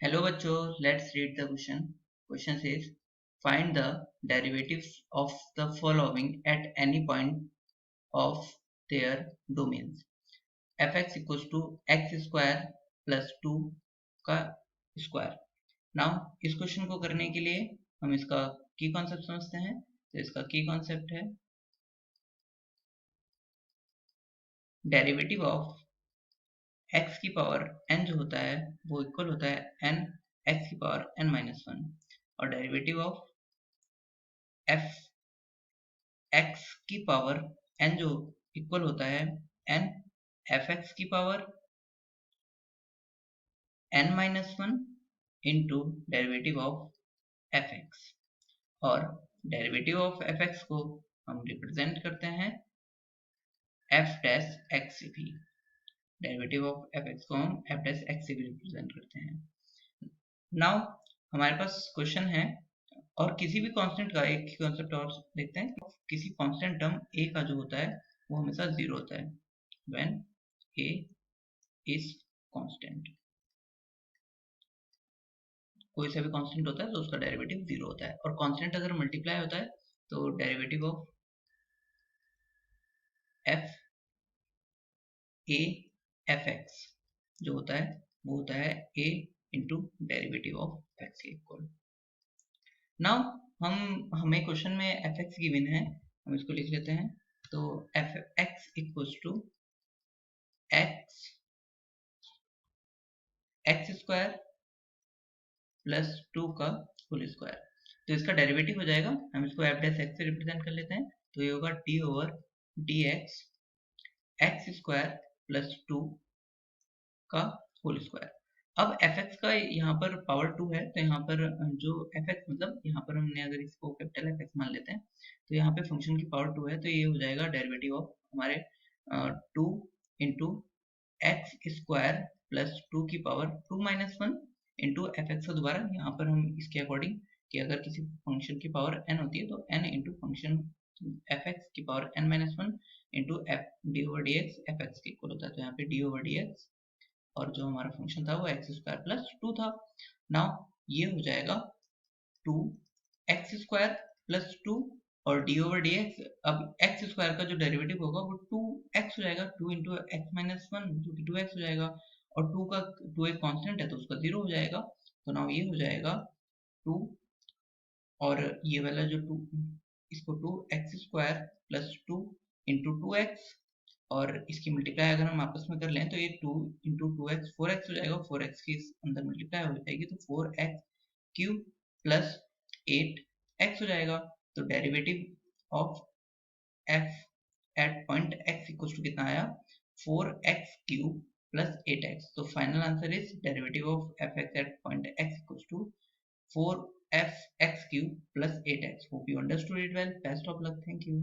Hello बच्चों, let's read the question. Question says, find the derivatives of the following at any point of their domains. fx equals to x square plus 2 का square. Now इस question को करने के लिए हम इसका की कॉन्सेप्ट समझते हैं. तो इसका की कॉन्सेप्ट है डेरिवेटिव ऑफ x की पावर n जो होता है वो इक्वल होता है n x की पावर n माइनस 1 और डेरिवेटिव ऑफ f x की पावर n जो इक्वल होता है n fx की power n minus 1 into derivative of fx और डेरिवेटिव ऑफ fx को हम रिप्रेजेंट करते हैं f डैश x से भी. डेरिवेटिव ऑफ fx को हम f डैश x से भी रिप्रेजेंट करते हैं. नाउ हमारे पास क्वेश्चन है और किसी भी कांस्टेंट का एक कॉन्सेप्ट और देखते हैं. किसी कांस्टेंट टर्म a का जो होता है वो हमेशा जीरो होता है व्हेन a इज कांस्टेंट. कोई सा भी कांस्टेंट होता है तो उसका डेरिवेटिव जीरो होता है और कांस्टेंट अगर मल्टीप्लाई होता है तो derivative of f a f x जो होता है वो होता है a into derivative of x के इक्वल. नाउ हमें क्वेश्चन में एफ एक्स गिवन है, हम इसको लिख लेते हैं. तो F X equals to X X square plus 2 का होल स्क्वायर. तो इसका डेरिवेटिव हो जाएगा, हम इसको एफ डैश एक्स से रिप्रेजेंट कर लेते हैं. तो ये होगा D over D x X square plus 2 का होल स्क्वायर. अब fx का यहाँ पर पावर 2 है तो यहाँ पर जो fx मतलब यहाँ पर हमने अगर इसको कैपिटल fx मान लेते हैं तो यहाँ पे फंक्शन की पावर 2 है तो ये हो जाएगा डेरिवेटिव ऑफ हमारे 2 इंटू एक्स स्क्वायर प्लस 2 की पावर 2 माइनस 1 इंटू fx का दोबारा यहाँ पर हम इसके अकॉर्डिंग कि अगर किसी फंक्शन की पावर n होती है तो n इंटू फंक्शन fx की power n minus 1 into D over D x fx के इक्वल होता है. तो यहाँ पे डी ओवर डी एक्स और जो हमारा फंक्शन था वो एक्स स्क्वायर प्लस 2 था. नाउ ये हो जाएगा 2 एक्स स्क्वायर प्लस 2 और डी ओवर डी एक्स. अब एक्स स्क्वायर का जो डेरिवेटिव होगा वो 2x हो जाएगा, 2 इंटू एक्स माइनस 1 जो कि 2x हो जाएगा और 2 एक कांस्टेंट है तो उसका 0 हो जाएगा. तो नाउ ये हो जाएगा 2 और ये वाला जो 2 इसको 2 x square plus 2 into 2x और इसकी मल्टीप्लाई अगर हम आपस में कर लें तो ये 2 इंटू 2x 4x हो जाएगा. 4x की इस अंदर मल्टीप्लाई हो जाएगी तो 4x क्यूब प्लस 8x हो जाएगा. तो derivative of f at point x equal to कितना आया 4x क्यूब प्लस 8x. तो final answer is derivative of fx at point x equal to 4fx cube plus 8x. Hope you understood it well. Best of luck. Thank you.